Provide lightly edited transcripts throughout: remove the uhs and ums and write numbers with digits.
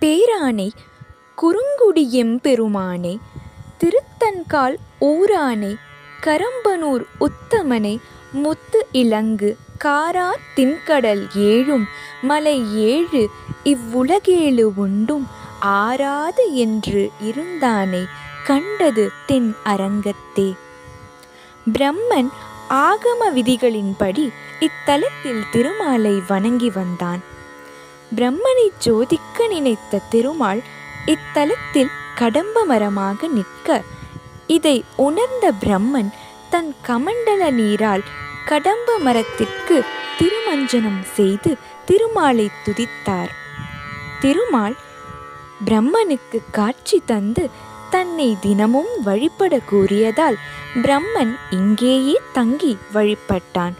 பேரானை குறுங்குடியெம் பெருமானை திருத்தன்கால் ஊரானை கரம்பனூர் உத்தமனை முத்து இலங்கு காரார் திண்கடல் ஏழும் மலை ஏழு இவ்வுலகேழு உண்டும் ஆராது என்று இருந்தானை கண்டது தென் அரங்கத்தே. பிரம்மன் ஆகம விதிகளின்படி இத்தலத்தில் திருமாலை வணங்கி வந்தான். பிரம்மனை ஜோதிக்க நினைத்த திருமால் இத்தலத்தில் கடம்ப மரமாக நிற்க, இதை உணர்ந்த பிரம்மன் தன் கமண்டல நீரால் கடம்ப மரத்திற்கு திருமஞ்சனம் செய்து திருமாலை துதித்தார். திருமால் பிரம்மனுக்கு காட்சி தந்து தன்னை தினமும் வழிபட கூறியதால் பிரம்மன் இங்கேயே தங்கி வழிபட்டான்.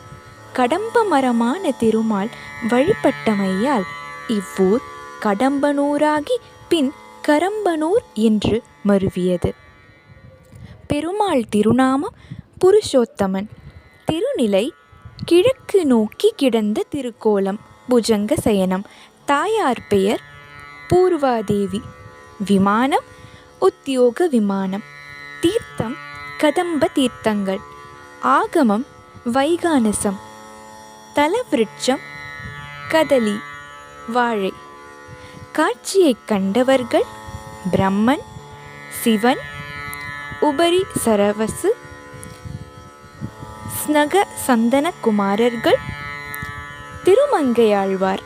கடம்ப மரமான திருமால் வழிபட்டமையால் இவ்வூர் கடம்பனூராகி பின் கரம்பனூர் என்று மருவியது. பெருமாள் திருநாமம் புருஷோத்தமன். திருநிலை கிழக்கு நோக்கி கிடந்த திருக்கோலம் புஜங்க சயனம். தாயார் பெயர் பூர்வாதேவி. விமானம் உத்தியோக விமானம். தீர்த்தம் கதம்ப தீர்த்தங்கள். ஆகமம் வைகானசம். தலவிருட்சம் கதலி வாழை. காட்சியைக் கண்டவர்கள் பிரம்மன், சிவன், உபரி சரவசு, ஸ்நக சந்தன குமாரர்கள், திருமங்கையாழ்வார்.